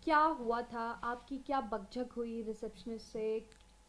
क्या हुआ था? आपकी क्या बकझक हुई रिसेप्शनिस्ट से?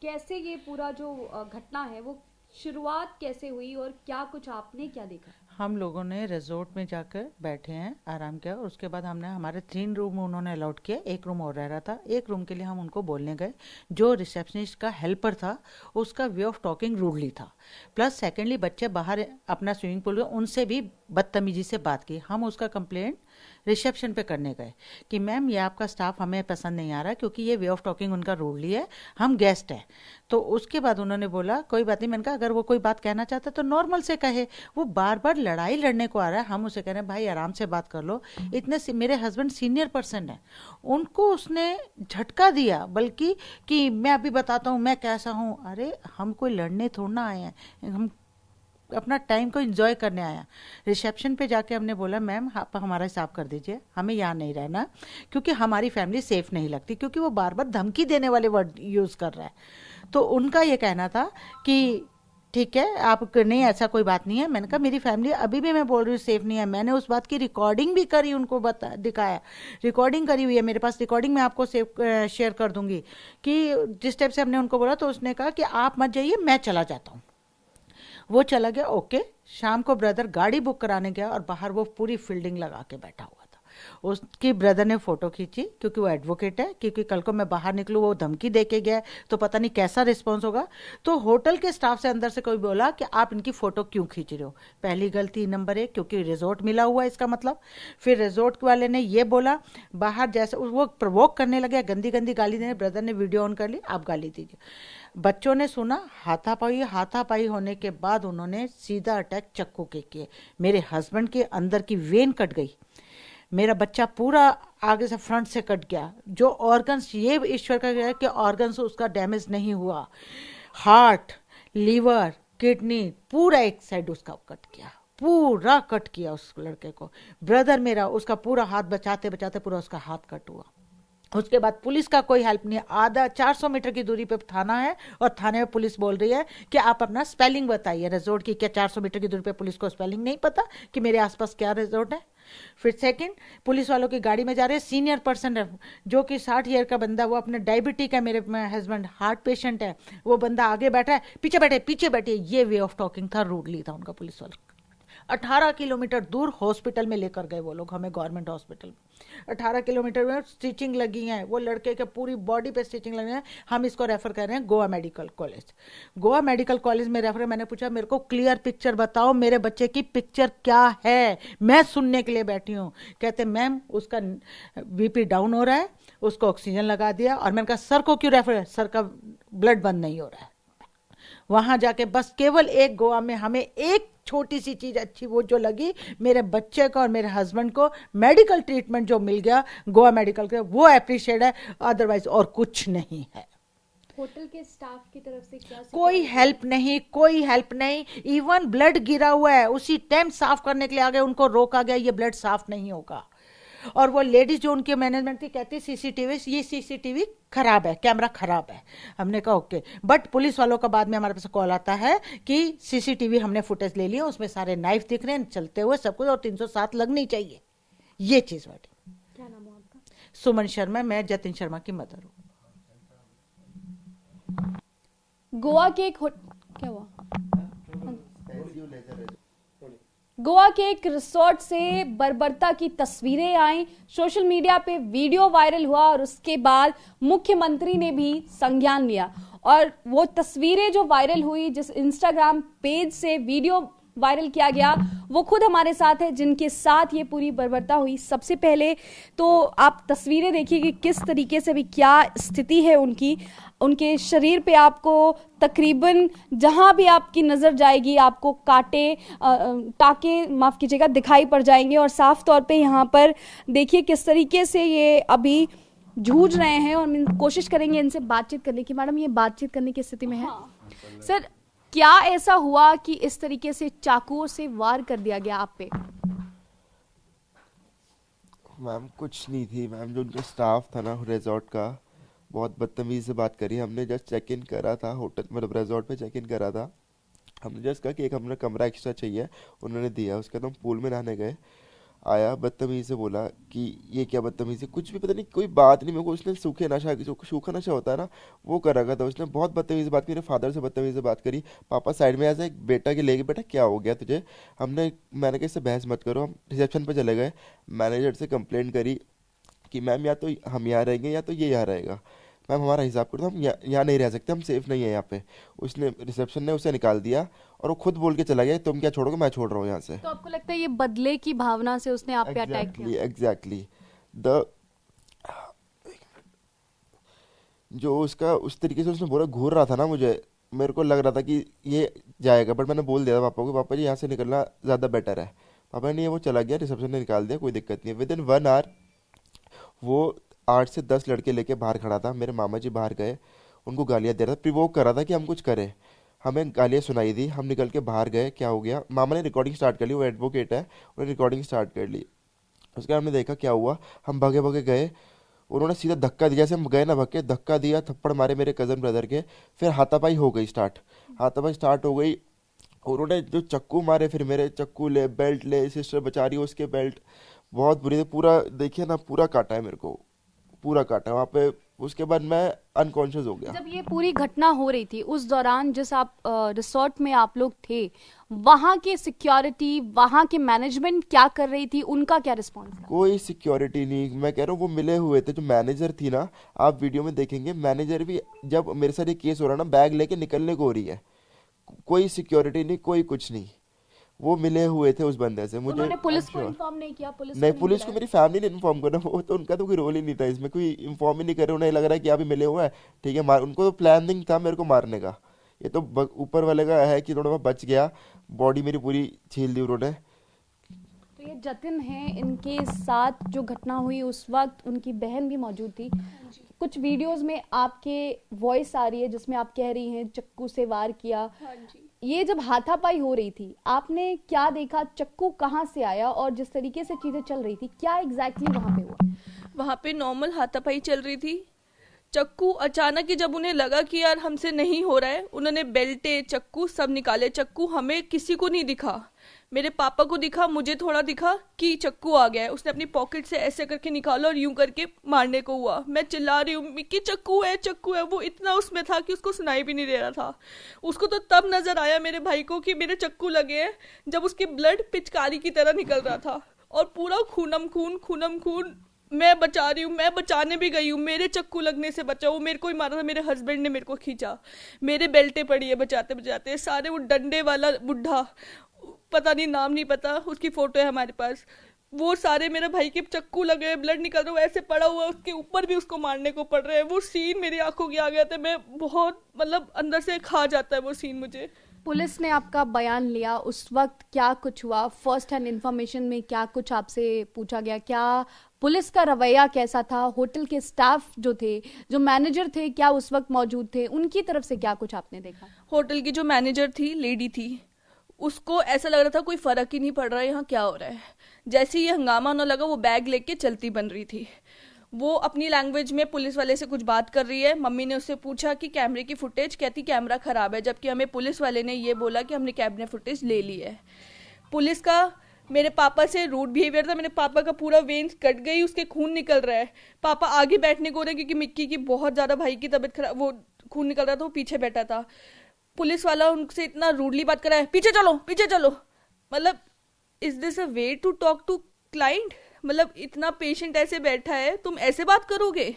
कैसे ये पूरा जो घटना है वो शुरुआत कैसे हुई और क्या कुछ आपने क्या देखा? हम लोगों ने रिजॉर्ट में जाकर बैठे हैं, आराम किया, और उसके बाद हमने हमारे 3 रूम उन्होंने अलॉट किए, एक रूम और रह रहा था। एक रूम के लिए हम उनको बोलने गए। जो रिसेप्शनिस्ट का हेल्पर था उसका वे ऑफ टॉकिंग रूडली था। प्लस सेकेंडली बच्चे बाहर अपना स्विमिंग पूल में, उनसे भी बदतमीजी से बात की। हम उसका कंप्लेंट रिसेप्शन पे करने गए कि मैम ये आपका स्टाफ हमें पसंद नहीं आ रहा क्योंकि ये वे ऑफ टॉकिंग उनका रूडली है, हम गेस्ट हैं। तो उसके बाद उन्होंने बोला कोई बात नहीं। मैंने कहा अगर वो कोई बात कहना चाहता है तो नॉर्मल से कहे, वो बार बार लड़ाई लड़ने को आ रहा है। हम उसे कह रहे हैं भाई आराम से बात कर लो। मेरे हस्बैंड सीनियर पर्सन है, उनको उसने झटका दिया, बल्कि कि मैं अभी बताता हूँ मैं कैसा हूँ। अरे हम कोई लड़ने थोड़ा ना आए हैं, हम अपना टाइम को एंजॉय करने आया। रिसेप्शन पे जाके हमने बोला मैम आप हमारा हिसाब कर दीजिए, हमें यहाँ नहीं रहना क्योंकि हमारी फैमिली सेफ नहीं लगती, क्योंकि वो बार बार धमकी देने वाले वर्ड यूज़ कर रहा है। तो उनका ये कहना था कि ठीक है आप नहीं, ऐसा कोई बात नहीं है। मैंने कहा मेरी फैमिली अभी भी मैं बोल रही हूँ सेफ नहीं है। मैंने उस बात की रिकॉर्डिंग भी करी, उनको बता दिखाया, रिकॉर्डिंग करी हुई है मेरे पास। रिकॉर्डिंग मैं आपको सेव शेयर कर दूंगी कि जिस टाइप से हमने उनको बोला तो उसने कहा कि आप मत जाइए मैं चला जाता हूँ। वो चला गया। ओके, शाम को ब्रदर गाड़ी बुक कराने गया और बाहर वो पूरी फील्डिंग लगा के बैठा हुआ था। उसकी ब्रदर ने फोटो खींची क्योंकि वो एडवोकेट है, क्योंकि कल को मैं बाहर निकलूँ वो धमकी दे के गया तो पता नहीं कैसा रिस्पॉन्स होगा। तो होटल के स्टाफ से अंदर से कोई बोला कि आप इनकी फोटो क्यों खींच रहे हो। पहली गलती नंबर 1, क्योंकि रिजॉर्ट मिला हुआ है इसका मतलब। फिर रिजॉर्ट वाले ने ये बोला, बाहर जैसे वो प्रवोक करने लगे, गंदी गंदी गाली देने। ब्रदर ने वीडियो ऑन कर ली, आप गाली दीजिए। बच्चों ने सुना, हाथापाई। हाथापाई होने के बाद उन्होंने सीधा अटैक चक्कू के किए। मेरे हस्बैंड के अंदर की वेन कट गई, मेरा बच्चा पूरा आगे से फ्रंट से कट गया। जो ऑर्गन्स, ये ईश्वर का गया कि ऑर्गन्स उसका डैमेज नहीं हुआ। हार्ट, लीवर, किडनी, पूरा एक साइड उसका कट गया, पूरा कट किया उस लड़के को। ब्रदर मेरा, उसका पूरा हाथ बचाते बचाते पूरा उसका हाथ कट हुआ। उसके बाद पुलिस का कोई हेल्प नहीं। आधा 400 मीटर की दूरी पे थाना है और थाने में पुलिस बोल रही है कि आप अपना स्पेलिंग बताइए रिजॉर्ट की। क्या 400 मीटर की दूरी पे पुलिस को स्पेलिंग नहीं पता कि मेरे आसपास क्या रिजॉर्ट है? फिर सेकंड, पुलिस वालों की गाड़ी में जा रहे हैं, सीनियर पर्सन है जो कि 60 ईयर का बंदा, वो अपने डायबिटिक है, मेरे हस्बैंड हार्ट पेशेंट है, वो बंदा आगे बैठा है, पीछे बैठे पीछे बैठे। ये वे ऑफ टॉकिंग था, रूडली था उनका पुलिस वाला। 18 किलोमीटर दूर हॉस्पिटल में लेकर गए वो लोग हमें, गवर्नमेंट हॉस्पिटल में। 18 किलोमीटर में स्टिचिंग लगी है, वो लड़के के पूरी बॉडी पे स्टिचिंग लगी है। हम इसको रेफर कर रहे हैं Goa medical college. Goa medical college में रेफर। मैंने पूछा मेरे को क्लियर पिक्चर बताओ, मेरे बच्चे की पिक्चर क्या है, मैं सुनने के लिए बैठी हूँ। कहते मैम उसका बीपी डाउन हो रहा है, उसको ऑक्सीजन लगा दिया। और मैंने कहा सर को क्यों रेफर है? सर का ब्लड बंद नहीं हो रहा है। वहां जाके बस केवल एक, गोवा में हमें एक छोटी सी चीज अच्छी वो जो लगी, मेरे बच्चे को और मेरे हस्बैंड को मेडिकल ट्रीटमेंट जो मिल गया गोवा मेडिकल के, वो अप्रिशिएट है। अदरवाइज और कुछ नहीं है। होटल के स्टाफ की तरफ से क्या कोई सिक्योरिटी? हेल्प नहीं, कोई हेल्प नहीं। इवन ब्लड गिरा हुआ है, उसी टाइम साफ करने के लिए आ गए, उनको रोका गया ये ब्लड साफ नहीं होगा। और वो लेडीज जो उनके मैनेजमेंट थी कहती सीसीटीवी, ये सीसीटीवी खराब है, कैमरा खराब है। हमने कहा ओके, बट पुलिस वालों का बाद में हमारे पास कॉल आता है कि सीसीटीवी हमने फुटेज ले लिया, उसमें सारे नाइफ दिख रहे हैं चलते हुए सब कुछ, और 307 लगनी चाहिए। ये चीज बात। क्या नाम है आपका? सुमन शर्मा, मैं जतिन शर्मा की मदर हूँ। गोवा के एक क्या हुआ? गोवा के एक रिसोर्ट से बर्बरता की तस्वीरें आई, सोशल मीडिया पे वीडियो वायरल हुआ और उसके बाद मुख्यमंत्री ने भी संज्ञान लिया। और वो तस्वीरें जो वायरल हुई, जिस इंस्टाग्राम पेज से वीडियो वायरल किया गया, वो खुद हमारे साथ है जिनके साथ ये पूरी बर्बरता हुई। सबसे पहले तो आप तस्वीरें देखिए कि किस तरीके से भी क्या स्थिति है उनकी। उनके शरीर पे आपको तकरीबन जहां भी आपकी नजर जाएगी आपको कांटे, टाके माफ कीजिएगा, दिखाई पड़ जाएंगे। और साफ तौर पे यहाँ पर देखिए किस तरीके से ये अभी जूझ रहे हैं। और हम कोशिश करेंगे इनसे बातचीत करने की। मैडम ये बातचीत करने की स्थिति में है? हाँ। सर क्या ऐसा हुआ कि इस तरीके से चाकुओं से वार कर दिया गया आप पे? मैम कुछ नहीं थी मैम, जो उनका स्टाफ था ना रिजॉर्ट का, बहुत बदतमीजी से बात करी। हमने जस्ट चेक इन करा था होटल, मतलब रिजॉर्ट पे चेक इन करा था। हमने जस्ट कहा कि एक हमें कमरा एक्स्ट्रा चाहिए, उन्होंने दिया। उसके बाद हम पूल में नहाने गए। आया बदतमीजी से बोला कि ये क्या बदतमीजी, कुछ भी पता नहीं, कोई बात नहीं, मेरे को उसने सूखे नशा, जो सूखा नशा होता है ना, वो कर रखा था उसने। बहुत बदतमीजी से बात की, मेरे फादर से बदतमीजी से बात करी। पापा साइड में ऐसे एक बेटा के लेके, बेटा क्या हो गया तुझे, मैंने कहा इससे बहस मत करो। हम रिसेप्शन पर चले गए, मैनेजर से कंप्लेंट करी कि मैम या तो हम यहाँ रहेंगे या तो ये यहाँ रहेगा, मैम हमारा हिसाब करो, हम यहाँ नहीं रह सकते, हम सेफ नहीं है यहाँ पे। उसने, रिसेप्शन ने उसे निकाल दिया और वो खुद बोल के चला गया तुम क्या छोड़ोगे, मैं छोड़ रहा हूँ यहाँ से। तो आपको लगता है ये बदले की भावना से उसने आप पे अटैक किया? एग्जैक्टली द जो उसका उस तरीके से उसने बोला, घूर रहा था ना मुझे, मेरे को लग रहा था कि ये जाएगा, बट मैंने बोल दिया था पापा को, पापा जी यहाँ से निकलना ज़्यादा बेटर है। पापा ने, वो चला गया, रिसेप्शन ने निकाल दिया, कोई दिक्कत नहीं है। विद इन 1 आवर वो 8 से 10 लड़के लेके बाहर खड़ा था। मेरे मामा जी बाहर गए, उनको गालियां दे रहा था, प्रिवोक कर रहा था कि हम कुछ करें। हमें गालियां सुनाई दी, हम निकल के बाहर गए, क्या हो गया, मामा ने रिकॉर्डिंग स्टार्ट कर ली, वो एडवोकेट है, उन्होंने रिकॉर्डिंग स्टार्ट कर ली। उसके बाद हमने देखा क्या हुआ, हम भागे भागे गए, उन्होंने सीधा धक्का दिया, जैसे हम गए ना भक्के, धक्का दिया, थप्पड़ मारे मेरे कजन ब्रदर के। फिर हाथापाई हो गई स्टार्ट, हाथापाई स्टार्ट हो गई। उन्होंने जो चक्कू मारे, फिर मेरे चक्कू ले, बेल्ट ले, सिस्टर बचा रही है उसके बेल्ट, बहुत बुरी थी। पूरा देखिए ना, पूरा काटा है मेरे को, पूरा काटा वहाँ पे। उसके बाद मैं अनकॉन्शियस हो गया। जब ये पूरी घटना हो रही थी उस दौरान जिस आप रिसोर्ट में आप लोग थे, वहां के सिक्योरिटी, वहां के मैनेजमेंट क्या कर रही थी, उनका क्या रिस्पॉन्स था? कोई सिक्योरिटी नहीं, मैं कह रहा हूँ वो मिले हुए थे। जो मैनेजर थी ना, आप वीडियो में देखेंगे, मैनेजर भी जब मेरे साथ ये केस हो रहा ना, बैग लेके निकलने को हो रही है, कोई सिक्योरिटी नहीं, कोई कुछ नहीं, वो मिले हुए थे उस बंदे से। मुझे उन्होंने पुलिस को श्योर, इन्फॉर्म नहीं किया? पुलिस नहीं, को नहीं पुलिस को बुलाया? मेरी फैमिली ने इन्फॉर्म करा, वो तो उनका तो कोई रोल ही नहीं था इसमें, कोई इन्फॉर्म ही नहीं करे। उन्हें लग रहा है कि अभी मिले हुए हैं, ठीक है, उनको तो प्लानिंग था मेरे को मारने का। ये तो ऊपर वाले का है कि थोड़ा मैं बच गया, बॉडी मेरी पूरी छील दी उन्होंने। तो ये जतिन है, इनके साथ जो घटना हुई उस वक्त उनकी बहन भी मौजूद थी। कुछ वीडियोस में आपके वॉइस आ रही है जिसमें आप कह रही हैं चक्कू से वार किया। ये जब हाथापाई हो रही थी, आपने क्या देखा, चक्कू कहाँ से आया, और जिस तरीके से चीजें चल रही थी, क्या एग्जैक्टली वहां पे हुआ? वहाँ पे नॉर्मल हाथापाई चल रही थी। चक्कू अचानक ही जब उन्हें लगा कि यार हमसे नहीं हो रहा है, उन्होंने बेल्टे, चक्कू सब निकाले। चक्कू हमें किसी को नहीं दिखा, मेरे पापा को दिखा, मुझे थोड़ा दिखा कि चक्कू आ गया है। उसने अपनी पॉकेट से ऐसे करके निकाला और यूं करके मारने को हुआ। मैं चिल्ला रही हूँ कि चक्कू है, चक्कू है। वो इतना उसमें था कि उसको सुनाई भी नहीं दे रहा था। उसको तो तब नजर आया मेरे भाई को कि मेरे चक्कू लगे हैं, जब उसकी ब्लड पिचकारी की तरह निकल रहा था और पूरा खूनम खून। मैं बचा रही हूँ, मैं बचाने भी गई हूँ, मेरे चक्कू लगने से बचा। वो मेरे को ही मारा था, मेरे हस्बैंड ने मेरे को खींचा, मेरे बेल्टे पड़ी है बचाते बचाते। सारे वो डंडे वाला बुढ़ा, पता नहीं नाम नहीं पता, उसकी फोटो है हमारे पास, वो सारे मेरे भाई के चक्कू लगे, ब्लड निकल रहा है, वो ऐसे पड़ा हुआ, उसके ऊपर भी उसको मारने को पड़ रहा है। वो सीन मेरी आंखों के आ गया था, मैं बहुत मतलब अंदर से खा जाता है वो सीन मुझे। पुलिस ने आपका बयान लिया, उस वक्त क्या कुछ हुआ? फर्स्ट हैंड इंफॉर्मेशन में क्या कुछ आपसे पूछा गया? क्या पुलिस का रवैया कैसा था? होटल के स्टाफ जो थे, जो मैनेजर थे, क्या उस वक्त मौजूद थे? उनकी तरफ से क्या कुछ आपने देखा? होटल की जो मैनेजर थी, लेडी थी, उसको ऐसा लग रहा था कोई फर्क ही नहीं पड़ रहा है यहाँ क्या हो रहा है। जैसे ही ये हंगामा होने लगा, वो बैग लेके चलती बन रही थी। वो अपनी लैंग्वेज में पुलिस वाले से कुछ बात कर रही है। मम्मी ने उससे पूछा कि कैमरे की फुटेज, कहती कैमरा खराब है, जबकि हमें पुलिस वाले ने ये बोला कि हमने कैमरे फुटेज ले ली है। पुलिस का मेरे पापा से रूड बिहेवियर था। मेरे पापा का पूरा वेन्स कट गई, उसके खून निकल रहा है। पापा आगे बैठने को रहे क्योंकि मिक्की की बहुत ज़्यादा, भाई की तबीयत खराब, वो खून निकल रहा था, वो पीछे बैठा था। पुलिस वाला उनसे इतना रूडली बात कर रहा है, पीछे चलो पीछे चलो। मतलब is this a way to talk to client? मतलब इतना पेशेंट ऐसे बैठा है, तुम ऐसे बात करोगे?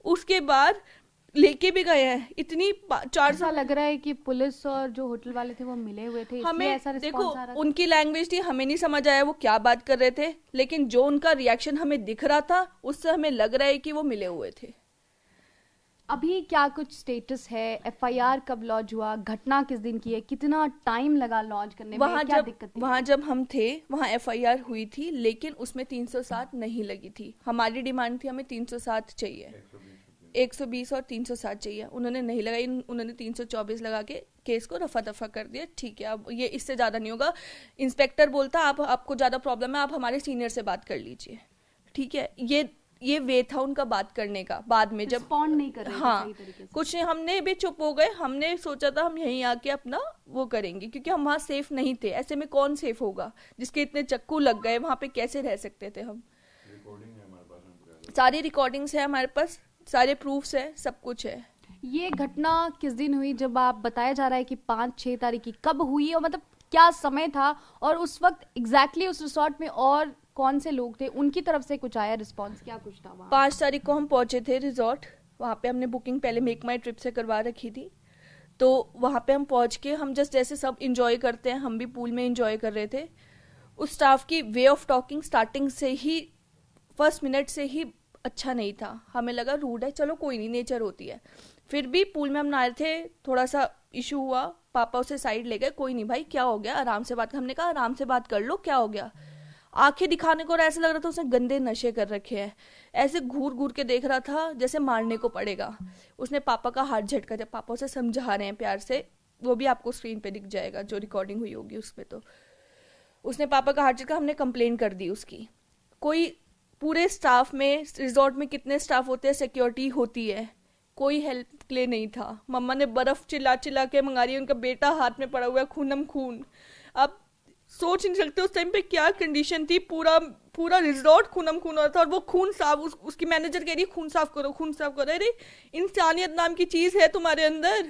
उसके बाद लेके भी गए हैं। इतनी 4 ऐसा लग रहा है कि पुलिस और जो होटल वाले थे वो मिले हुए थे, हमें ऐसा देखो, रिस्पॉन्स आ रहा था। उनकी लैंग्वेज थी, हमें नहीं समझ आया वो क्या बात कर रहे थे, लेकिन जो उनका रिएक्शन हमें दिख रहा था, उससे हमें लग रहा है कि वो मिले हुए थे। अभी क्या कुछ स्टेटस है? एफआईआर कब लॉन्च हुआ? घटना किस दिन की है? कितना टाइम लगा लॉन्च करने में? क्या दिक्कत थी? वहाँ जब हम थे, वहाँ एफआईआर हुई थी, लेकिन उसमें 307 नहीं लगी थी। हमारी डिमांड थी हमें 307 चाहिए, 120 और 307 चाहिए। उन्होंने नहीं लगाई, उन्होंने 324 लगा के केस को रफा दफा कर दिया। ठीक है, अब ये इससे ज़्यादा नहीं होगा। इंस्पेक्टर बोलता आपको ज़्यादा प्रॉब्लम है, आप हमारे सीनियर से बात कर लीजिए। ठीक है, ये वे था उनका बात करने का। बाद में जब रिस्पॉन्ड नहीं कर रहे थे हाँ सही तरीके से। कुछ नहीं, हमने भी चुप हो गए। हमने सोचा था हम यहीं आके अपना वो करेंगे, क्योंकि हम वहाँ सेफ नहीं थे। ऐसे में कौन सेफ होगा, जिसके इतने चक्कू लग गए वहाँ पे कैसे रह सकते थे हम। सारी रिकॉर्डिंग्स है हमारे पास, सारे प्रूफ्स है, सब कुछ है। ये घटना किस दिन हुई, जब आप बताया जा रहा है कि 5-6 तारीख की, कब हुई और मतलब क्या समय था, और उस वक्त एग्जैक्टली उस रिसोर्ट में और कौन से लोग थे, उनकी तरफ से कुछ आया रिस्पांस, क्या कुछ था वहाँ? 5 तारीख को हम पहुंचे थे रिजॉर्ट। वहाँ पे हमने बुकिंग पहले मेक माई ट्रिप से करवा रखी थी। तो वहाँ पे हम पहुँच के हम जस्ट जैसे सब इंजॉय करते हैं, हम भी पूल में इंजॉय कर रहे थे। उस स्टाफ की वे ऑफ टॉकिंग स्टार्टिंग से ही, फर्स्ट मिनट से ही अच्छा नहीं था। हमें लगा रूड है, चलो कोई नहीं, नेचर होती है। फिर भी पूल में हम नहा रहे थे, थोड़ा सा इशू हुआ, पापा उसे साइड ले गए, कोई नहीं भाई क्या हो गया, आराम से बात। हमने कहा आराम से बात कर लो, क्या हो गया। आंखें दिखाने को, और ऐसा लग रहा था उसने गंदे नशे कर रखे हैं। ऐसे घूर घूर के देख रहा था जैसे मारने को पड़ेगा। उसने पापा का हाथ झटका, जब पापा उसे समझा रहे हैं प्यार से, वो भी आपको स्क्रीन पे दिख जाएगा जो रिकॉर्डिंग हुई होगी उसमें। तो उसने पापा का हाथ झटका, हमने कंप्लेन कर दी उसकी। कोई पूरे स्टाफ में, रिजॉर्ट में कितने स्टाफ होते हैं, सिक्योरिटी होती है, कोई हेल्प के लिए नहीं था। मम्मा ने बर्फ चिल्ला चिल्ला के मंगा रही है, उनका बेटा हाथ में पड़ा हुआ है खूनम खून। अब सोच नहीं सकते उस टाइम पे क्या कंडीशन थी। पूरा पूरा रिजॉर्ट खूनम खून हो रहा था, और वो खून साफ, उसकी मैनेजर कह रही है खून साफ करो, खून साफ करो। अरे इंसानियत नाम की चीज है तुम्हारे अंदर।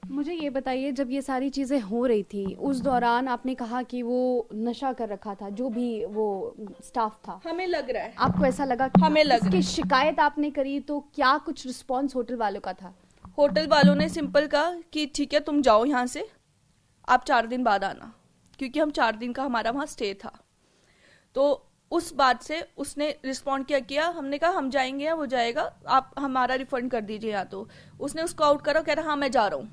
मुझे ये बताइए, जब ये सारी चीजें हो रही थी उस दौरान आपने कहा कि वो नशा कर रखा था, जो भी वो स्टाफ था, हमें लग रहा है, आपको ऐसा लगा? हमें लग रहा इसकी है। शिकायत आपने करी तो क्या कुछ रिस्पांस होटल वालों का था? होटल वालों ने सिंपल कहा कि ठीक है तुम जाओ यहाँ से, आप 4 दिन बाद आना, क्योंकि हम 4 दिन का हमारा वहाँ स्टे था। तो उस बात से उसने रिस्पॉन्ड किया। हमने कहा हम जाएंगे या वो जाएगा, आप हमारा रिफंड कर दीजिए। या तो उसने उसको आउट करा, कह रहा हाँ मैं जा रहा हूँ,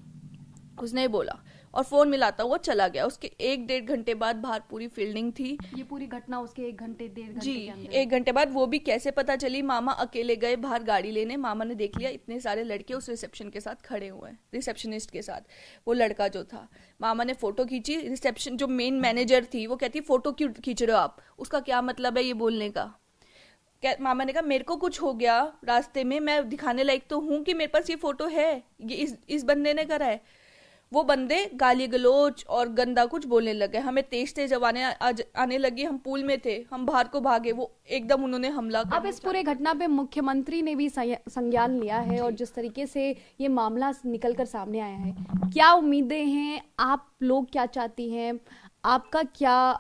उसने बोला, और फोन मिलाता हुआ चला गया। उसके 1-1.5 घंटे बाद बाहर पूरी फील्डिंग थी। ये पूरी घटना उसके 1 घंटे 1.5 घंटे जी, के अंदर? 1 घंटे बाद। वो भी कैसे पता चली, मामा अकेले गए बाहर गाड़ी लेने, मामा ने देख लिया इतने सारे लड़के उस रिसेप्शन के साथ खड़े हुए हैं, रिसेप्शनिस्ट के साथ, वो लड़का जो था। मामा ने फोटो खींची, रिसेप्शन जो मेन मैनेजर थी वो कहती फोटो क्यों खींच रहे हो आप, उसका क्या मतलब है ये बोलने का। मामा ने कहा मेरे को कुछ हो गया रास्ते में, मैं दिखाने लायक तो हूँ कि मेरे पास ये फोटो है, ये इस बंदे ने करा है। वो बंदे गाली गलोच और गंदा कुछ बोलने लगे, हमें तेज तेज आने लगी। हम पूल में थे, हम बाहर को भागे, वो एकदम उन्होंने हमला कर। अब इस पूरे घटना पे मुख्यमंत्री ने भी संज्ञान लिया है, और जिस तरीके से ये मामला निकलकर सामने आया है, क्या उम्मीदें हैं, आप लोग क्या चाहती हैं, आपका क्या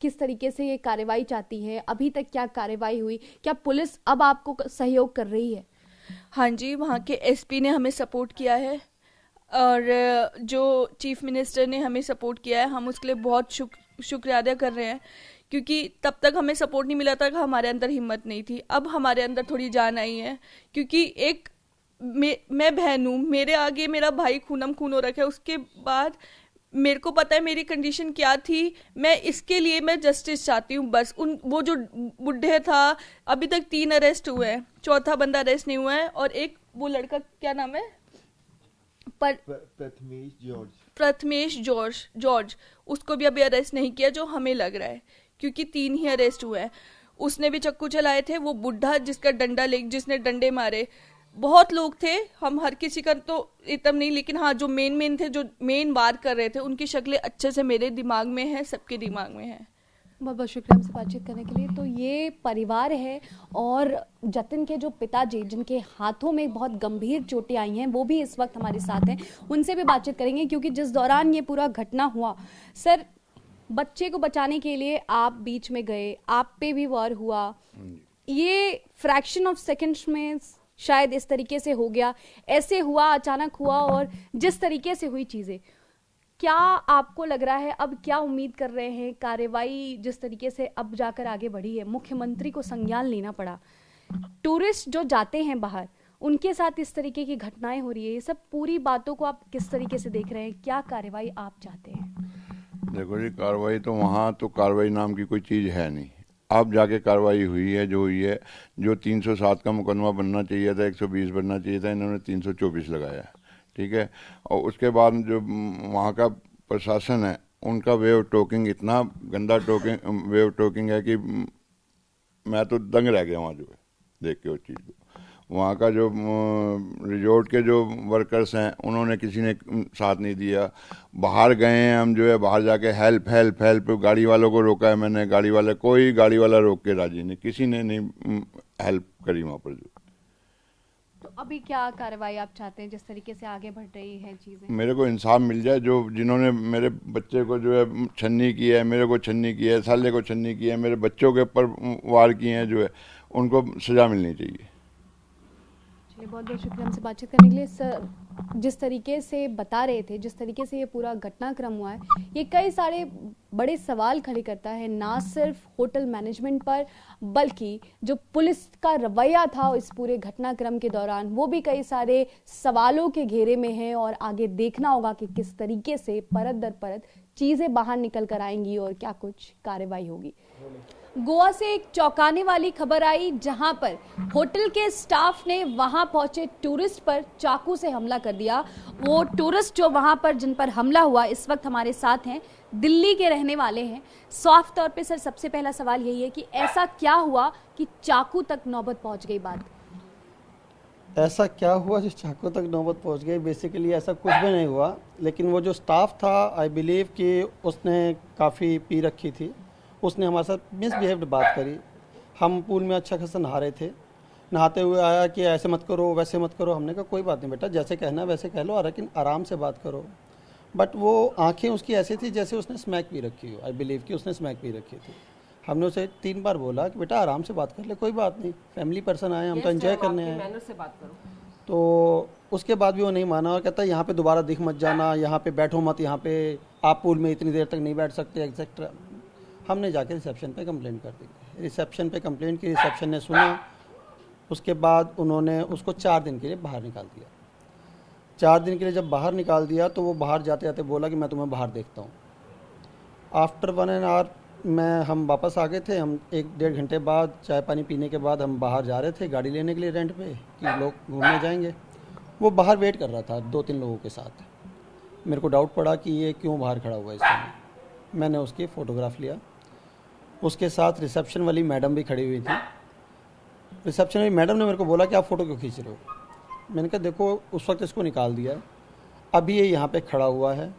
किस तरीके से ये कार्रवाई चाहती है? अभी तक क्या कार्रवाई हुई? क्या पुलिस अब आपको सहयोग कर रही है? हाँ जी, वहाँ के एसपी ने हमें सपोर्ट किया है, और जो चीफ मिनिस्टर ने हमें सपोर्ट किया है, हम उसके लिए बहुत शुक्रिया अदा कर रहे हैं। क्योंकि तब तक हमें सपोर्ट नहीं मिला था, हमारे अंदर हिम्मत नहीं थी। अब हमारे अंदर थोड़ी जान आई है, क्योंकि एक मैं बहन हूँ, मेरे आगे मेरा भाई खूनम खून हो रखा है। उसके बाद मेरे को पता है मेरी कंडीशन क्या थी। मैं इसके लिए मैं जस्टिस चाहती हूँ बस। वो जो बुढ़े था, अभी तक 3 अरेस्ट हुए हैं, 4था बंदा अरेस्ट नहीं हुआ है। और एक वो लड़का, क्या नाम है, प्रथमेश जॉर्ज, उसको भी अभी अरेस्ट नहीं किया, जो हमें लग रहा है, क्योंकि 3 ही अरेस्ट हुए हैं। उसने भी चक्कू चलाए थे। वो बुढ़ा जिसने डंडे मारे, बहुत लोग थे, हम हर किसी का तो इतम नहीं, लेकिन हाँ जो मेन थे, जो मेन वार कर रहे थे, उनकी शक्लें अच्छे से मेरे दिमाग में है, सबके दिमाग में है। बहुत बहुत शुक्रिया हमसे बातचीत करने के लिए। तो ये परिवार है, और जतिन के जो पिताजी, जिनके हाथों में बहुत गंभीर चोटें आई हैं, वो भी इस वक्त हमारे साथ हैं। उनसे भी बातचीत करेंगे, क्योंकि जिस दौरान ये पूरा घटना हुआ, सर बच्चे को बचाने के लिए आप बीच में गए, आप पे भी वार हुआ, ये फ्रैक्शन ऑफ सेकेंड्स में शायद इस तरीके से हो गया, ऐसे हुआ, अचानक हुआ, और जिस तरीके से हुई चीजें, क्या आपको लग रहा है, अब क्या उम्मीद कर रहे हैं? कार्रवाई जिस तरीके से अब जाकर आगे बढ़ी है, मुख्यमंत्री को संज्ञान लेना पड़ा, टूरिस्ट जो जाते हैं बाहर, उनके साथ इस तरीके की घटनाएं हो रही है, ये सब पूरी बातों को आप किस तरीके से देख रहे हैं? क्या कार्रवाई आप चाहते हैं? देखो जी, कार्रवाई तो वहाँ तो कार्रवाई नाम की कोई चीज़ है नहीं। अब जाके कार्रवाई हुई है जो हुई है। जो 307 का मुकदमा बनना चाहिए था, 120 बनना चाहिए था, इन्होंने 324 लगाया, ठीक है। और उसके बाद जो वहाँ का प्रशासन है, उनका वे ऑफ टॉकिंग इतना गंदा वे ऑफ टॉकिंग है कि मैं तो दंग रह गया वहाँ जो है देख के उस चीज़ को। वहाँ का जो रिजॉर्ट के जो वर्कर्स हैं उन्होंने किसी ने साथ नहीं दिया। बाहर गए हैं हम जो है, बाहर जाके हेल्प हेल्प हेल्प, गाड़ी वालों को रोका है मैंने, कोई गाड़ी वाला रोक के राजी नहीं, किसी ने नहीं हेल्प करी वहाँ पर जो। तो अभी क्या कार्रवाई आप चाहते हैं जिस तरीके से आगे बढ़ रही है चीजें? मेरे को इंसाफ मिल जाए, जो जिन्होंने मेरे बच्चे को जो है छन्नी किया है, मेरे को छन्नी किया है, साले को छन्नी किया है, मेरे बच्चों के ऊपर वार किए हैं जो है, उनको सजा मिलनी चाहिए। चलिए, बहुत बहुत शुक्रिया हमसे बातचीत करने के लिए। सर, जिस तरीके से बता रहे थे, जिस तरीके से ये पूरा घटनाक्रम हुआ है, ये कई सारे बड़े सवाल खड़े करता है, ना सिर्फ होटल मैनेजमेंट पर, बल्कि जो पुलिस का रवैया था इस पूरे घटनाक्रम के दौरान, वो भी कई सारे सवालों के घेरे में है। और आगे देखना होगा कि किस तरीके से परत दर परत चीजें बाहर निकल कर आएंगी और क्या कुछ कार्रवाई होगी। गोवा से एक चौंकाने वाली खबर आई, जहां पर होटल के स्टाफ ने वहां पहुंचे टूरिस्ट पर चाकू से हमला कर दिया। वो टूरिस्ट जो वहां पर जिन पर हमला हुआ इस वक्त हमारे साथ हैं, दिल्ली के रहने वाले हैं। साफ तौर पे सर, सबसे पहला सवाल यही है कि ऐसा क्या हुआ कि चाकू तक नौबत पहुंच गई बात? ऐसा क्या हुआ जो चाकू तक नौबत पहुंच गई? बेसिकली ऐसा कुछ भी नहीं हुआ, लेकिन वो जो स्टाफ था, आई बिलीव कि उसने काफ़ी पी रखी थी, उसने हमारे साथ मिसबिहेव्ड बात करी। हम पूल में अच्छा खासा नहा रहे थे, नहाते हुए आया कि ऐसे मत करो, वैसे मत करो। हमने कहा कोई बात नहीं बेटा, जैसे कहना वैसे कह लो, लेकिन आराम से बात करो। बट वो आंखें उसकी ऐसी थी जैसे उसने स्मैक पी रखी हो। आई बिलीव कि उसने स्मैक पी रखी थी। हमने उसे 3 बार बोला कि बेटा आराम से बात कर ले, कोई बात नहीं, फैमिली पर्सन आए, हम तो एंजॉय करने आए। तो उसके बाद भी वो नहीं माना और कहता है यहाँ पे दोबारा दिख मत जाना, यहाँ पे बैठो मत, यहाँ पे आप पूल में इतनी देर तक नहीं बैठ सकते, एक्सेट्रा। हमने जाके रिसेप्शन पे कंप्लेंट कर दी। रिसेप्शन पे कंप्लेंट की, रिसेप्शन ने सुना। उसके बाद उन्होंने उसको 4 दिन के लिए बाहर निकाल दिया। 4 दिन के लिए जब बाहर निकाल दिया तो वो बाहर जाते जाते बोला कि मैं तुम्हें बाहर देखता हूँ। आफ्टर 1 आवर हम वापस आ गए थे। हम 1-1.5 घंटे बाद चाय पानी पीने के बाद हम बाहर जा रहे थे गाड़ी लेने के लिए रेंट पे कि लोग घूमने जाएंगे। वो बाहर वेट कर रहा था 2-3 लोगों के साथ। मेरे को डाउट पड़ा कि ये क्यों बाहर खड़ा हुआ है इस समय। मैंने उसकी फ़ोटोग्राफ लिया। उसके साथ रिसेप्शन वाली मैडम भी खड़ी हुई थी। रिसेप्शन वाली मैडम ने मेरे को बोला कि आप फ़ोटो क्यों खींच रहे हो? मैंने कहा देखो, उस वक्त इसको निकाल दिया, अभी ये यहाँ पे खड़ा हुआ है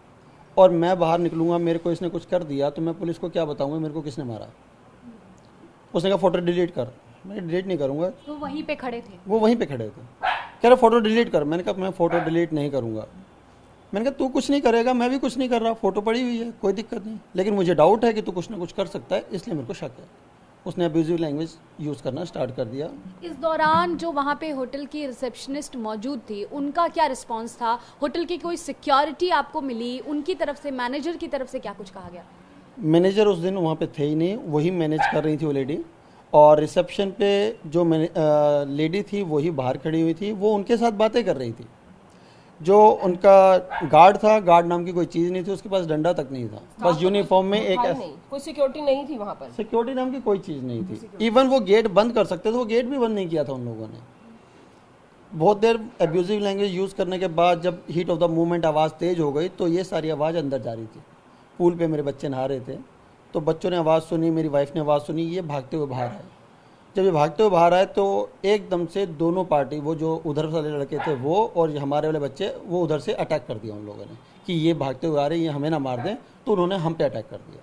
और मैं बाहर निकलूँगा, मेरे को इसने कुछ कर दिया तो मैं पुलिस को क्या बताऊँगा मेरे को किसने मारा। उसने कहा फ़ोटो डिलीट कर। मैं डिलीट नहीं करूँगा। तो वहीं पे खड़े थे? वो वहीं पे खड़े थे। कह रहा फ़ोटो डिलीट कर। मैंने कहा मैं फ़ोटो डिलीट नहीं करूँगा। मैंने कहा तू कुछ नहीं करेगा, मैं भी कुछ नहीं कर रहा, फ़ोटो पड़ी हुई है, कोई दिक्कत नहीं, लेकिन मुझे डाउट है कि तू कुछ ना कुछ कर सकता है, इसलिए मेरे को शक है। उसने अब्यूजिव लैंग्वेज यूज़ करना स्टार्ट कर दिया। इस दौरान जो वहाँ पे होटल की रिसेप्शनिस्ट मौजूद थी, उनका क्या रिस्पांस था? होटल की कोई सिक्योरिटी आपको मिली उनकी तरफ से? मैनेजर की तरफ से क्या कुछ कहा गया? मैनेजर उस दिन वहाँ पे थे ही नहीं, वही मैनेज कर रही थी वो लेडी। और रिसेप्शन पे जो लेडी थी वही बाहर खड़ी हुई थी, वो उनके साथ बातें कर रही थी। जो उनका गार्ड था, गार्ड नाम की कोई चीज़ नहीं थी, उसके पास डंडा तक नहीं था, बस यूनिफॉर्म में एक कोई सिक्योरिटी नहीं थी वहाँ पर। सिक्योरिटी नाम की कोई चीज़ नहीं थी। इवन वो गेट बंद कर सकते थे, वो गेट भी बंद नहीं किया था उन लोगों ने। बहुत देर एब्यूजिव लैंग्वेज यूज़ करने के बाद जब हीट ऑफ द मोमेंट आवाज़ तेज़ हो गई तो ये सारी आवाज़ अंदर जा रही थी। पूल पे मेरे बच्चे नहा रहे थे तो बच्चों ने आवाज़ सुनी, मेरी वाइफ ने आवाज़ सुनी, ये भागते हुए बाहर आए। जब ये भागते हुए बाहर आए तो एकदम से दोनों पार्टी, वो जो उधर वाले लड़के थे वो और हमारे वाले बच्चे, वो उधर से अटैक कर दिया उन लोगों ने कि ये भागते हुए आ रहे हैं, ये हमें ना मार दें। तो उन्होंने हम पे अटैक कर दिया।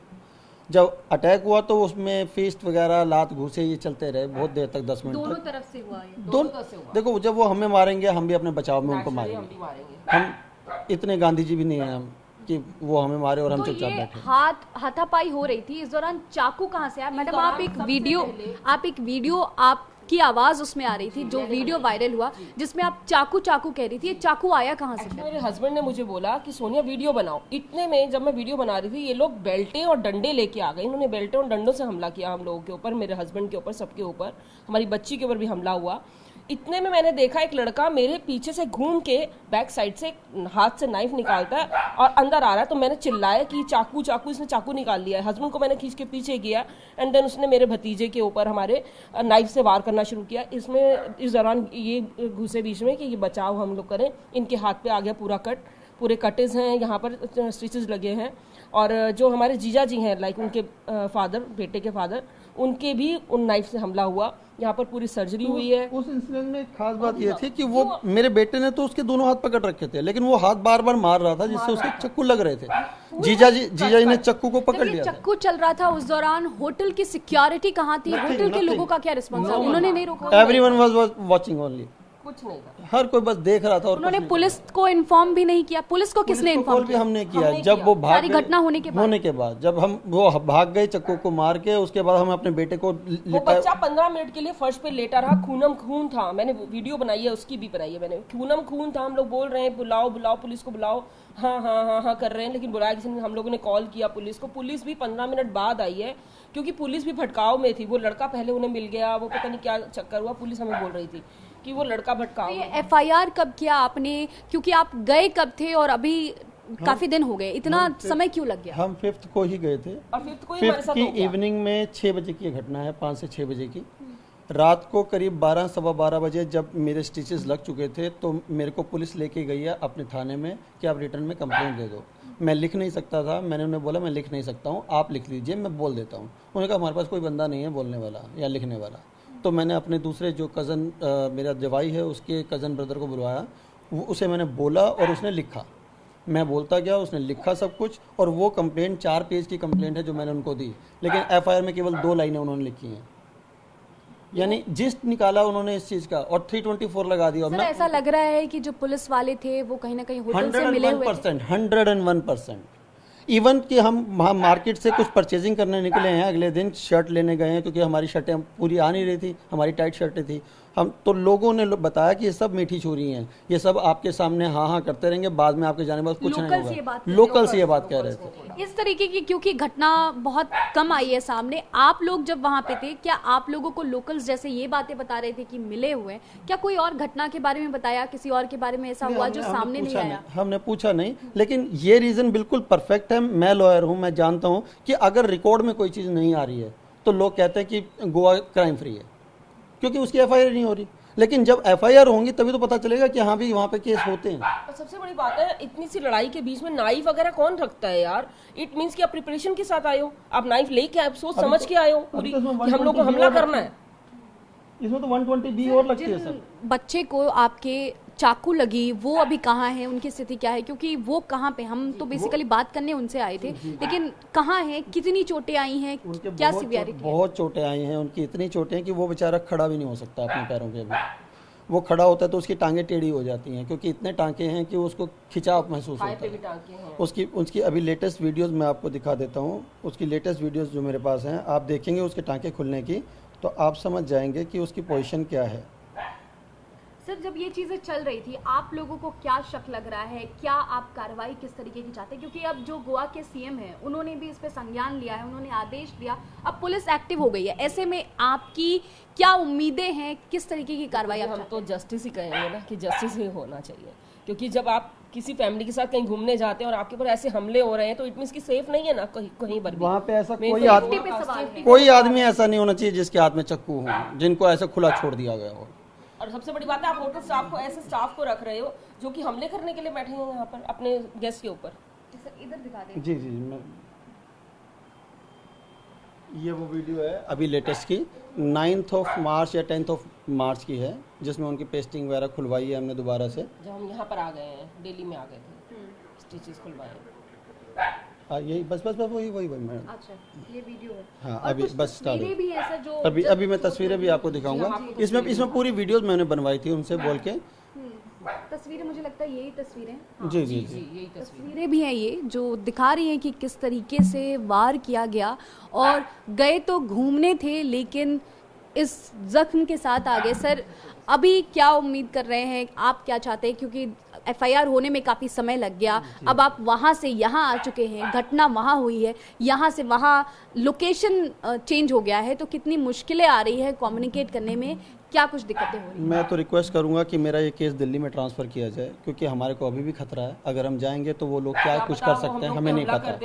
जब अटैक हुआ तो उसमें फीस्ट वगैरह, लात घूसे, ये चलते रहे बहुत देर तक, 10 मिनट दोनों तक। तरफ से हुआ ये? दोनों तरफ से हुआ। देखो, जब वो हमें मारेंगे हम भी अपने बचाव में उनको मारेंगे। हम इतने गांधी जी भी नहीं हैं कि वो हमें मारे और हम तो चुपचाप ये बैठे। हाथापाई हो रही थी, इस दौरान चाकू कहाँ से आया? मैडम, आप एक वीडियो आपकी आवाज उसमें आ रही थी, जो वीडियो वायरल हुआ जिसमें आप चाकू चाकू कह रही थी, ये चाकू आया कहाँ से? मेरे हस्बैंड ने मुझे बोला कि सोनिया वीडियो बनाओ। इतने में जब मैं वीडियो बना रही थी, ये लोग बेल्टे और डंडे लेके आ गए। इन्होंने बेल्टे और डंडों से हमला किया हम लोगों के ऊपर, मेरे हस्बैंड के ऊपर, सबके ऊपर, हमारी बच्ची के ऊपर भी हमला हुआ। इतने में मैंने देखा एक लड़का मेरे पीछे से घूम के बैक साइड से हाथ से नाइफ निकालता है और अंदर आ रहा है। तो मैंने चिल्लाया कि चाकू चाकू, इसने चाकू निकाल लिया है। हस्बैंड को मैंने खींच के पीछे किया एंड देन उसने मेरे भतीजे के ऊपर हमारे नाइफ से वार करना शुरू किया। इसमें इस दौरान ये घुसे बीच में कि ये बचाव हम लोग करें। इनके हाथ पे आ गया पूरा कट, पूरे कटेज हैं, यहाँ पर स्टिचेस लगे हैं। और जो हमारे जीजा जी हैं, लाइक उनके फादर, बेटे के फादर, उनके भी उन नाइफ से हमला हुआ। यहाँ पर पूरी सर्जरी हुई है। उस इंसिडेंट में खास बात ये थी कि वो मेरे बेटे ने तो उसके दोनों हाथ पकड़ रखे थे, लेकिन वो हाथ बार बार मार रहा था जिससे उसके चक्कू लग रहे थे। जीजा जी ने चक्कू को पकड़ जब ये लिया था। चक्कू चल रहा था उस दौरान होटल की सिक्योरिटी कहाँ थी? होटल के लोगों का क्या रिस्पॉन्स था? उन्होंने नहीं रोका? एवरीवन वाज वाचिंग ओनली, कुछ नहीं था। हर कोई बस देख रहा था। और उन्होंने पुलिस को इन्फॉर्म भी नहीं किया? पुलिस को किसने कॉल इन्फॉर्म भी किया? हमने किया जब वो भाग सारी गए। घटना होने के बाद जब वो भाग गए चक्कू को मार के, उसके बाद हम अपने बेटे को वो बच्चा 15 मिनट के लिए फर्श पे लेटा रहा, खूनम खून था। मैंने वीडियो बनाई है, उसकी भी बनाई है मैंने। खूनम खून था। हम लोग बोल रहे हैं बुलाओ बुलाओ पुलिस को बुलाओ, हाँ हाँ हाँ हाँ कर रहे हैं, लेकिन बुलाया किसी ने। हम लोगों ने कॉल किया पुलिस को, पुलिस भी 15 मिनट बाद आई है, क्योंकि पुलिस भी भटकाव में थी। वो लड़का पहले उन्हें मिल गया, वो पता नहीं क्या चक्कर हुआ। पुलिस हमें बोल रही थी कि वो लड़का भटकाव ये में। FIR कब किया आपने? क्योंकि आप गए कब थे और अभी काफी दिन हो गए, इतना समय क्यों लग गया? हम 5th को ही गए थे। और 5th को ही हमारे 5th साथ की हो गया। इवनिंग में 6 बजे की घटना है, 5 से 6 बजे की। रात को करीब 12 सवा 12 बजे जब मेरे स्टिचेस लग चुके थे तो मेरे को पुलिस लेके गई है अपने थाने में कि आप रिटर्न में कंप्लेंट दे दो। मैं लिख नहीं सकता था, मैंने उन्हें बोला मैं लिख नहीं सकता हूँ, आप लिख लीजिए, मैं बोल देता हूँ। उन्होंने कहा हमारे पास कोई बंदा नहीं है बोलने वाला या लिखने वाला। तो मैंने अपने दूसरे जो कज़न मेरा जवाई है उसके कज़न ब्रदर को बुलवाया, उसे मैंने बोला और उसने लिखा। मैं बोलता गया, उसने लिखा सब कुछ। और वो कंप्लेंट 4 पेज की कंप्लेंट है जो मैंने उनको दी, लेकिन FIR में केवल 2 लाइनें उन्होंने लिखी हैं। यानी जिस्ट निकाला उन्होंने इस चीज का और 324 लगा दिया। और सर मैं ऐसा लग रहा है कि जो पुलिस वाले थे वो कहीं ना कहीं होटल से मिले हुए थे। 101%। इवन कि हम मार्केट से कुछ परचेजिंग करने निकले हैं, अगले दिन शर्ट लेने गए हैं क्योंकि हमारी शर्टें पूरी आ नहीं रही थी, हमारी टाइट शर्टें थी। हम तो लोगों ने बताया कि ये सब मीठी चोरी हैं, ये सब आपके सामने हाँ हाँ करते रहेंगे, बाद में आपके जाने के बाद कुछ नहीं होगा। लोकल से ये बात कह रहे थे। इस तरीके की क्योंकि घटना बहुत कम आई है सामने, आप लोग जब वहां पे थे क्या आप लोगों को लोकल्स जैसे ये बातें बता रहे थे कि मिले हुए हैं? क्या कोई और घटना के बारे में बताया, किसी और के बारे में ऐसा हुआ जो सामने नहीं आया? हमने पूछा नहीं, लेकिन ये रीजन बिल्कुल परफेक्ट है। मैं लॉयर हूँ, मैं जानता हूँ कि अगर रिकॉर्ड में कोई चीज नहीं आ रही है तो लोग कहते हैं कि गोवा क्राइम फ्री है क्योंकि उसकी FIR नहीं हो रही। लेकिन जब FIR होंगी तभी तो पता चलेगा कि हाँ भी वहाँ पे केस होते हैं। और सबसे बड़ी बात है, इतनी सी लड़ाई के बीच में नाइफ वगैरह कौन रखता है यार? इट मींस कि आप प्रिपरेशन के साथ आए हो, आप नाइफ लेके आए, सोच समझ के आए हो पूरी कि हम लोग को हमला करना है। इसमें तो 120B और लगती है सर। बच्चे को आपके चाकू लगी, वो अभी कहाँ है, उनकी स्थिति क्या है? क्योंकि वो कहाँ पे, हम तो बेसिकली बात करने उनसे आए थे, लेकिन कहाँ है, कितनी चोटें आई हैं, क्या सीवियरिटी? बहुत चोटें आई हैं उनकी, इतनी चोटें हैं कि वो बेचारा खड़ा भी नहीं हो सकता अपने पैरों पे। अभी वो खड़ा होता है तो उसकी टांगें टेढ़ी हो जाती हैं क्योंकि इतने टांके हैं कि उसको खिंचाव महसूस होता है। उसकी अभी लेटेस्ट वीडियोस मैं आपको दिखा देता हूँ। उसकी लेटेस्ट वीडियोस जो मेरे पास हैं, आप देखेंगे उसके टांके खुलने की तो आप समझ जाएंगे कि उसकी पोजीशन क्या है। सर जब ये चीजें चल रही थी आप लोगों को क्या शक लग रहा है, क्या आप कार्रवाई किस तरीके की चाहते हैं? क्योंकि अब जो गोवा के CM हैं उन्होंने भी इस पे संज्ञान लिया है, उन्होंने आदेश दिया, अब पुलिस एक्टिव हो गई है। ऐसे में आपकी क्या उम्मीदें हैं, किस तरीके की कार्रवाई आप हम चाहते तो हैं? जस्टिस ही कहेंगे ना कि जस्टिस ही होना चाहिए, क्योंकि जब आप किसी फैमिली के साथ कहीं घूमने जाते हैं और आपके ऊपर ऐसे हमले हो रहे हैं तो इट मींस कि सेफ नहीं है ना कहीं पर भी। वहाँ पे ऐसा मेन कोई तो आदमी safety पे सवाल है। कोई आदमी ऐसा नहीं होना चाहिए जिसके हाथ में चक्कू हो, जिनको ऐसा खुला छोड़ दिया गया हो। और सबसे बड़ी बात है, आप होटल स्टाफ को, ऐसे स्टाफ को रख रहे हो जो कि हमले करने के लिए बैठे हैं यहाँ पर अपने गेस्ट के ऊपर। इधर दिखा दें। जी मैं ये वो वीडियो है अभी लेटेस्ट की 9th ऑफ मार्च या 10th ऑफ मार्च की है, जिसमें उनकी पेस्टिंग वगैरह खुलवाई है हमने दोबारा से। जब हम यहाँ पर आ गए हैं, दिल्ली में आ गए थे, स्टिचेस खुलवाए। यही बस वही मैं। अच्छा ये वीडियो है। हाँ और अभी कुछ बस स्टार्ट तस्वीरें भी हैं सर जो अभी मैं तस्वीरें भी आपको दिखाऊंगा। इसमें पूरी वीडियोस मैंने बनवाई थी उनसे बोल के। तस्वीरें, मुझे लगता है यही तस्वीरें, जी यही तस्वीरें भी हैं ये जो दिखा रही हैं कि किस तरीके से वार किया गया। और गए तो घूमने थे लेकिन इस जख्म के साथ आ गए। सर अभी क्या उम्मीद कर रहे हैं, आप क्या चाहते हैं? क्योंकि FIR होने में काफ़ी समय लग गया, अब आप वहाँ से यहाँ आ चुके हैं, घटना वहाँ हुई है, यहाँ से वहाँ लोकेशन चेंज हो गया है, तो कितनी मुश्किलें आ रही है कम्युनिकेट करने में, क्या कुछ दिक्कतें हो रही हैं? मैं तो रिक्वेस्ट करूंगा कि मेरा ये केस दिल्ली में ट्रांसफ़र किया जाए, क्योंकि हमारे को अभी भी खतरा है। अगर हम जाएंगे तो वो लोग क्या कुछ कर सकते हैं हमें नहीं पता।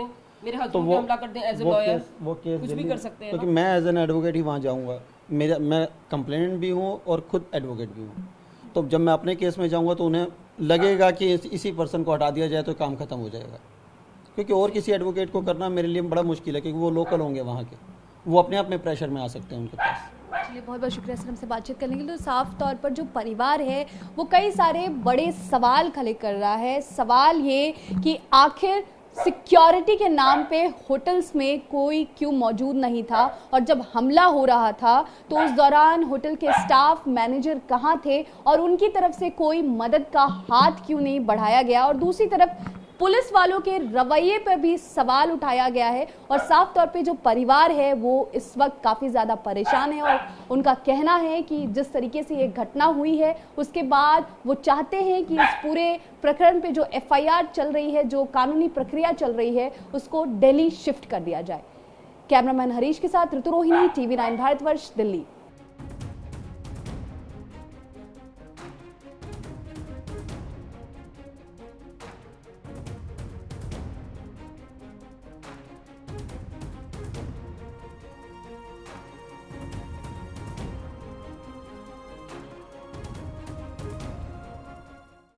मेरे तो हस्बैंड पे हमला कर दें एज ए लॉयर, वो केस कुछ भी दिल्ली, कर सकते हैं क्योंकि ना। मैं एज एन एडवोकेट ही वहाँ जाऊँगा। मैं कंप्लेनेंट भी हूँ और खुद एडवोकेट भी हूँ। तो जब मैं अपने केस में जाऊँगा तो उन्हें लगेगा कि इसी पर्सन को हटा दिया जाए तो काम खत्म हो जाएगा, क्योंकि और किसी एडवोकेट को करना मेरे लिए बड़ा मुश्किल है, क्योंकि वो लोकल होंगे वहाँ के, वो अपने आप में प्रेशर में आ सकते हैं उनके पास। चलिए, बहुत बहुत शुक्रिया सर हमसे बातचीत करने के लिए। तो साफ तौर पर जो परिवार है वो कई सारे बड़े सवाल खड़े कर रहा है। सवाल ये कि आखिर सिक्योरिटी के नाम पे होटल्स में कोई क्यों मौजूद नहीं था, और जब हमला हो रहा था तो उस दौरान होटल के स्टाफ मैनेजर कहाँ थे और उनकी तरफ से कोई मदद का हाथ क्यों नहीं बढ़ाया गया, और दूसरी तरफ पुलिस वालों के रवैये पर भी सवाल उठाया गया है। और साफ तौर पे जो परिवार है वो इस वक्त काफ़ी ज़्यादा परेशान है, और उनका कहना है कि जिस तरीके से ये घटना हुई है उसके बाद वो चाहते हैं कि इस पूरे प्रकरण पे जो FIR चल रही है, जो कानूनी प्रक्रिया चल रही है, उसको दिल्ली शिफ्ट कर दिया जाए। कैमरामैन हरीश के साथ ऋतु रोहिणी, TV9 भारतवर्ष, दिल्ली।